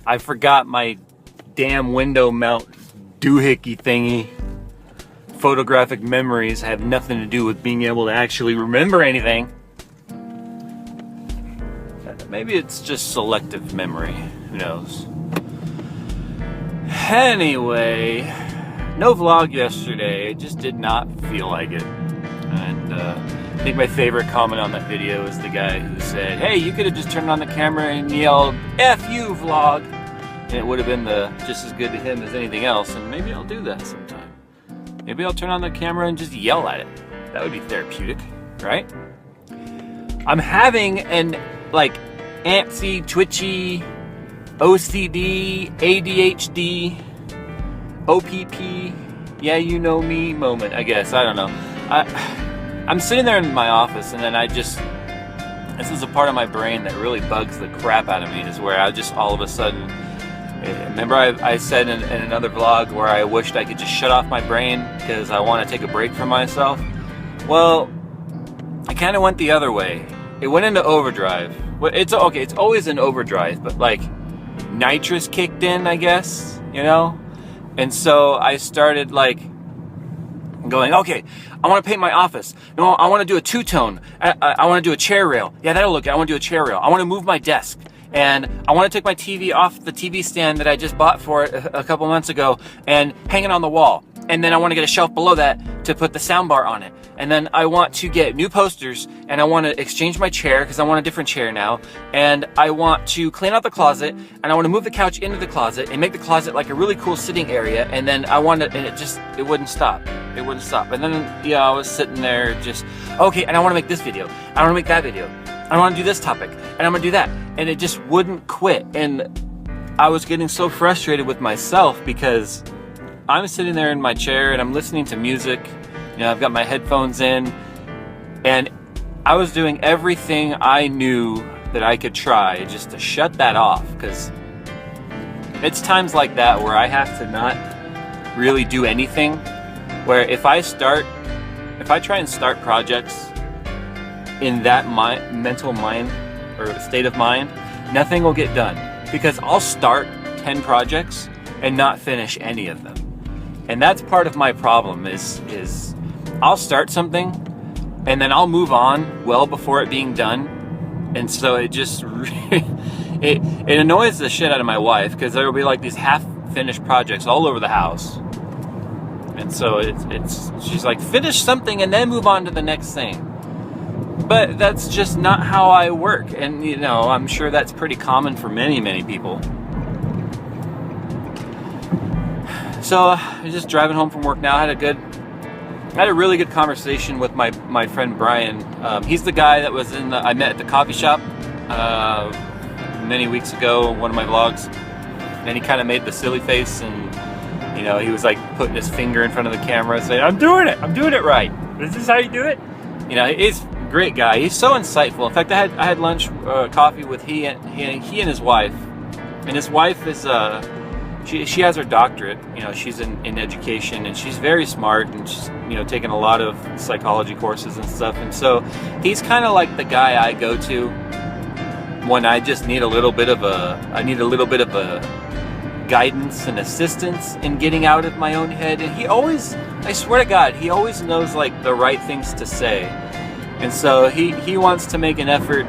I forgot my damn window mount doohickey thingy. Photographic memories have nothing to do with being able to actually remember anything. Maybe it's just selective memory. Who knows? Anyway, no vlog yesterday. It just did not feel like it. And I think my favorite comment on that video is the guy who said, "Hey, you could have just turned on the camera and yelled, 'F you, vlog.'" And it would have been just as good to him as anything else. And maybe I'll do that sometime. Maybe I'll turn on the camera and just yell at it. That would be therapeutic, right? I'm having an antsy, twitchy, OCD, ADHD, OPP, yeah, you know me moment, I guess. I don't know. I'm sitting there in my office, and then this is a part of my brain that really bugs the crap out of me, is where I just all of a sudden, remember I said in another vlog where I wished I could just shut off my brain because I want to take a break from myself? Well, I kind of went the other way. It went into overdrive. Well, it's okay, it's always in overdrive, but nitrous kicked in, I guess, you know? And so I started going, okay, I want to paint my office. No, I want to do a two-tone. I want to do a chair rail. Yeah, that'll look good. I want to do a chair rail. I want to move my desk. And I want to take my TV off the TV stand that I just bought for it a couple months ago and hang it on the wall. And then I want to get a shelf below that to put the soundbar on it. And then I want to get new posters, and I want to exchange my chair because I want a different chair now. And I want to clean out the closet, and I want to move the couch into the closet and make the closet like a really cool sitting area. And then I wanted, and it wouldn't stop. It wouldn't stop. And then, I was sitting there okay, and I want to make this video. I want to make that video. I want to do this topic, and I'm going to do that. And it just wouldn't quit. And I was getting so frustrated with myself because I'm sitting there in my chair and I'm listening to music. I've got my headphones in, and I was doing everything I knew that I could try just to shut that off, because it's times like that where I have to not really do anything, where if I try and start projects in that mental mind or state of mind, nothing will get done, because I'll start 10 projects and not finish any of them. And that's part of my problem is I'll start something and then I'll move on well before it being done. And so it just it annoys the shit out of my wife, because there will be these half-finished projects all over the house. And so she's like, finish something and then move on to the next thing. But that's just not how I work. And I'm sure that's pretty common for many, many people. So I'm just driving home from work now. I had a really good conversation with my friend Brian. He's the guy that I met at the coffee shop many weeks ago, one of my vlogs. And he kind of made the silly face, and he was putting his finger in front of the camera saying, I'm doing it right. Is this how you do it? He's a great guy. He's so insightful. In fact, I had lunch, coffee with he and his wife. And his wife is she has her doctorate. She's in education, and she's very smart, and she's taken a lot of psychology courses and stuff. And so he's kind of like the guy I go to when I just need a little bit of a guidance and assistance in getting out of my own head. And I swear to God, he always knows the right things to say. And so he wants to make an effort,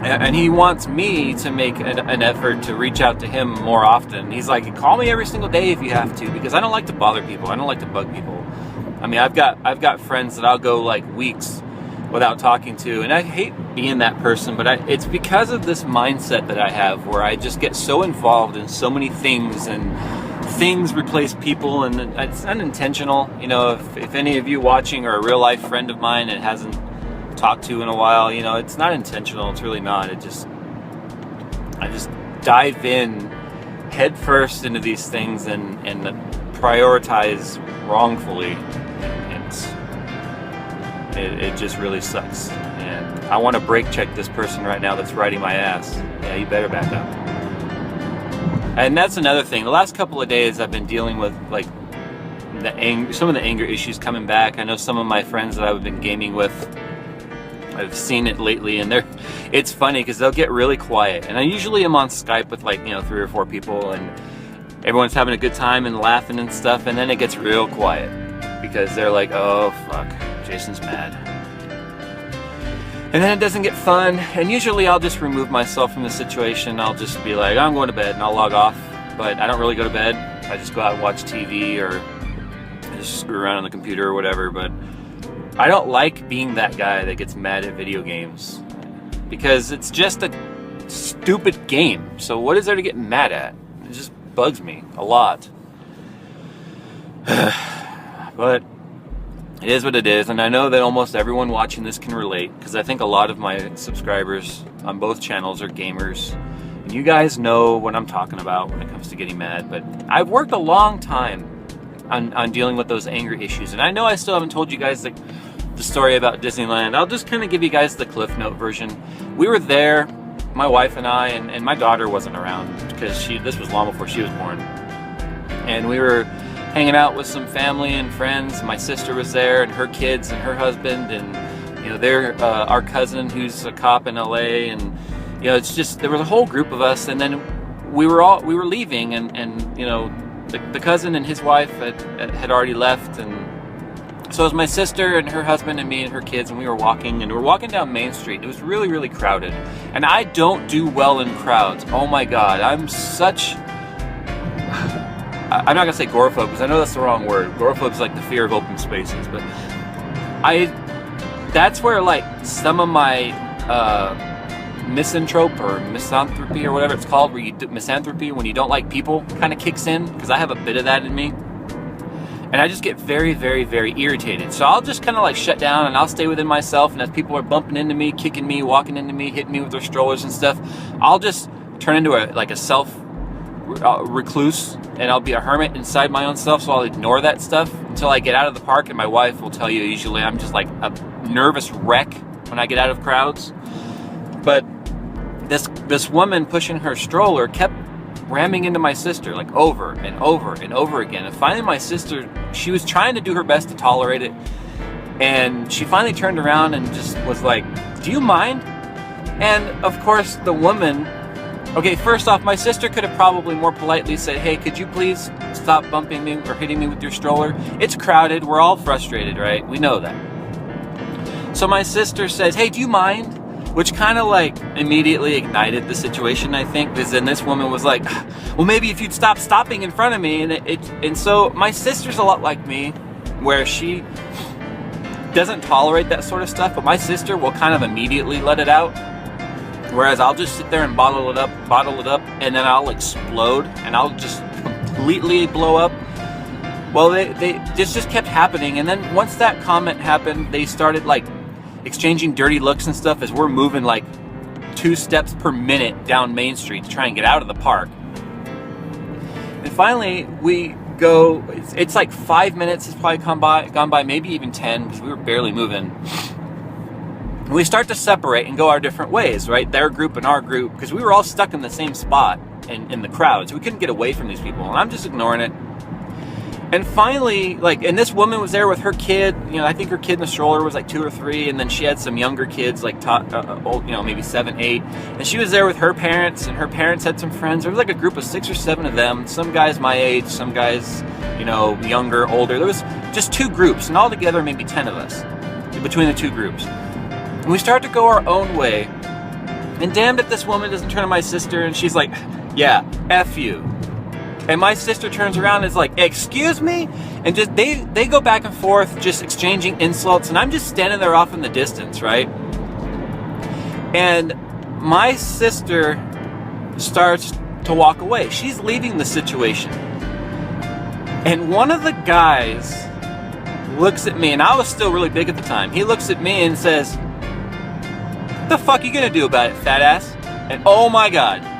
and he wants me to make an effort to reach out to him more often. He's like, call me every single day if you have to, because I don't like to bother people. I don't like to bug people. I mean, I've got friends that I'll go weeks without talking to, and I hate being that person, but it's because of this mindset that I have, where I just get so involved in so many things, and things replace people, and it's unintentional. If any of you watching are a real life friend of mine and hasn't talked to in a while, it's not intentional. It's really not. I just dive in head first into these things and prioritize wrongfully. It just really sucks. And I want to brake check this person right now that's riding my ass. Yeah, you better back up. And that's another thing. The last couple of days I've been dealing with some of the anger issues coming back. I know some of my friends that I've been gaming with I've seen it lately, and it's funny because they'll get really quiet. And I usually am on Skype with like, 3 or 4 people, and everyone's having a good time and laughing and stuff, and then it gets real quiet because they're like, oh fuck, Jason's mad. And then it doesn't get fun, and usually I'll just remove myself from the situation. I'll just be like, I'm going to bed, and I'll log off. But I don't really go to bed. I just go out and watch TV, or just screw around on the computer or whatever. But I don't like being that guy that gets mad at video games, because it's just a stupid game. So what is there to get mad at? It just bugs me a lot. But it is what it is, and I know that almost everyone watching this can relate, because I think a lot of my subscribers on both channels are gamers, and you guys know what I'm talking about when it comes to getting mad. But I've worked a long time on dealing with those anger issues, and I know I still haven't told you guys the story about Disneyland. I'll just kind of give you guys the Cliff Note version. We were there, my wife and I, and my daughter wasn't around, because this was long before she was born, and we were hanging out with some family and friends. My sister was there, and her kids and her husband, and they're our cousin who's a cop in LA, and it's just, there was a whole group of us. And then we were leaving, and the cousin and his wife had already left, and so it was my sister and her husband and me and her kids, and we were walking down Main Street. It was really, really crowded, and I don't do well in crowds. Oh my god, I'm not gonna say agoraphobe, because I know that's the wrong word. Agoraphobe is like the fear of open spaces, but that's where like some of my misanthrope or misanthropy or whatever it's called, where you do misanthropy, when you don't like people, kind of kicks in, because I have a bit of that in me, and I just get very, very, very irritated. So I'll just kind of like shut down, and I'll stay within myself, and as people are bumping into me, kicking me, walking into me, hitting me with their strollers and stuff, I'll just turn into a self recluse, and I'll be a hermit inside my own self. So I'll ignore that stuff until I get out of the park, and my wife will tell you usually I'm just like a nervous wreck when I get out of crowds. But this woman pushing her stroller kept ramming into my sister, like over and over and over again. And finally my sister, she was trying to do her best to tolerate it, and she finally turned around and just was like, do you mind? And of course the woman, okay, first off, my sister could have probably more politely said, hey, could you please stop bumping me or hitting me with your stroller? It's crowded, we're all frustrated, right? We know that. So my sister says, hey, do you mind? Which kind of like immediately ignited the situation, I think, because then this woman was like, well, maybe if you'd stop stopping in front of me. And so my sister's a lot like me, where she doesn't tolerate that sort of stuff, but my sister will kind of immediately let it out. Whereas I'll just sit there and bottle it up, and then I'll explode, and I'll just completely blow up. Well, this just kept happening, and then once that comment happened, they started like exchanging dirty looks and stuff as we're moving like 2 steps per minute down Main Street to try and get out of the park. And finally, we go. It's like 5 minutes has probably gone by, maybe even 10, because we were barely moving. We start to separate and go our different ways, right? Their group and our group, because we were all stuck in the same spot in the crowd, so we couldn't get away from these people, and I'm just ignoring it. And finally, and this woman was there with her kid, I think her kid in the stroller was like 2 or 3, and then she had some younger kids, like old, maybe 7, 8, and she was there with her parents, and her parents had some friends. There was like a group of 6 or 7 of them, some guys my age, some guys, younger, older. There was just 2 groups, and altogether maybe 10 of us between the 2 groups. And we start to go our own way, and damned if this woman doesn't turn to my sister, and she's like, yeah, F you. And my sister turns around and is like, excuse me? And just they go back and forth, just exchanging insults, and I'm just standing there off in the distance, right? And my sister starts to walk away. She's leaving the situation. And one of the guys looks at me, and I was still really big at the time. He looks at me and says, what the fuck are you gonna do about it, fat ass? And oh my god.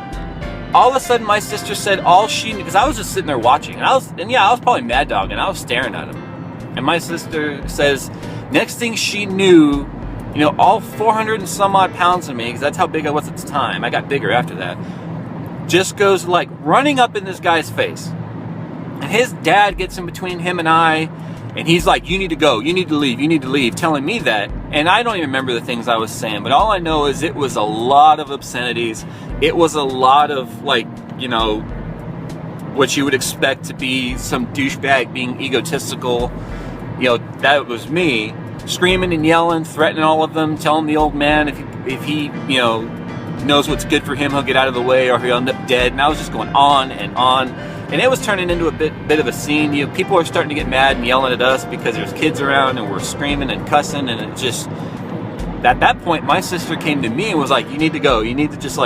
All of a sudden, my sister said all she knew, because I was just sitting there watching, and I was probably mad dog, and I was staring at him. And my sister says, next thing she knew, all 400 and some odd pounds of me, because that's how big I was at the time. I got bigger after that. Just goes like running up in this guy's face, and his dad gets in between him and I, and he's like, you need to go, you need to leave, telling me that. And I don't even remember the things I was saying, but all I know is it was a lot of obscenities. It was a lot of, like, you know, what you would expect to be some douchebag being egotistical. You know, that was me, screaming and yelling, threatening all of them, telling the old man if he you know, knows what's good for him, he'll get out of the way or he'll end up dead. And I was just going on and on. And it was turning into a bit of a scene. You know, people are starting to get mad and yelling at us because there's kids around and we're screaming and cussing. And it just, at that point, my sister came to me and was like, you need to go. You need to just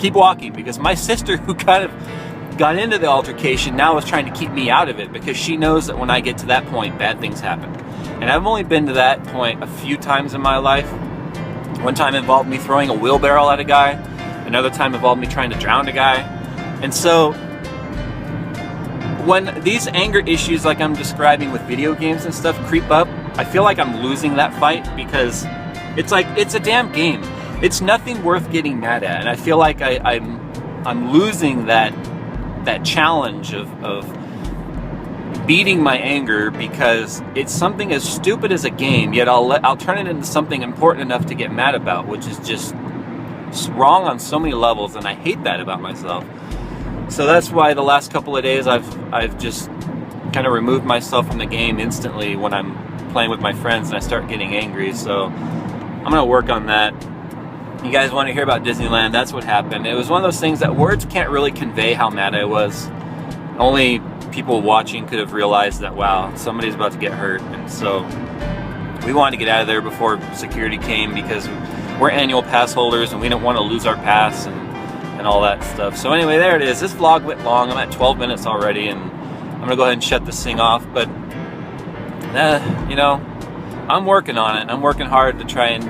keep walking. Because my sister, who kind of got into the altercation, now is trying to keep me out of it because she knows that when I get to that point, bad things happen. And I've only been to that point a few times in my life. One time involved me throwing a wheelbarrow at a guy. Another time involved me trying to drown a guy. And so when these anger issues like I'm describing with video games and stuff creep up, I feel like I'm losing that fight because it's like, it's a damn game. It's nothing worth getting mad at. And I feel like I'm losing that challenge of beating my anger because it's something as stupid as a game, yet I'll turn it into something important enough to get mad about, which is just wrong on so many levels, and I hate that about myself. So that's why the last couple of days I've just kind of removed myself from the game instantly when I'm playing with my friends and I start getting angry. So I'm gonna work on that. You guys want to hear about Disneyland? That's what happened. It was one of those things that words can't really convey how mad I was. Only people watching could have realized that, wow, somebody's about to get hurt. And so we wanted to get out of there before security came because we're annual pass holders and we don't want to lose our pass and all that stuff. So anyway, there it is. This vlog went long. I'm at 12 minutes already, and I'm gonna go ahead and shut this thing off. But you know, I'm working on it. I'm working hard to try and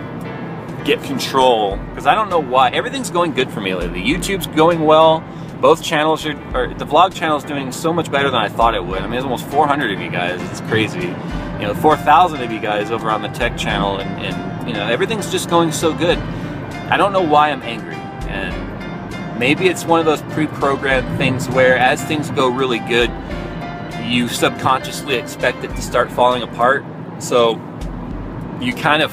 get control because I don't know why. Everything's going good for me lately. YouTube's going well. Both channels are the vlog channel is doing so much better than I thought it would. I mean, there's almost 400 of you guys. It's crazy. You know, 4,000 of you guys over on the tech channel, and you know, everything's just going so good. I don't know why I'm angry, and maybe it's one of those pre-programmed things where as things go really good, you subconsciously expect it to start falling apart. So you kind of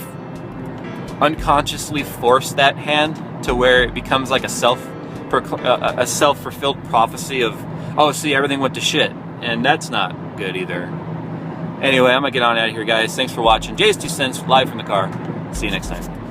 unconsciously force that hand to where it becomes like a self-fulfilled prophecy of, oh, see, everything went to shit. And that's not good either. Anyway, I'm gonna get on out of here, guys. Thanks for watching. Jay's 2 cents live from the car. See you next time.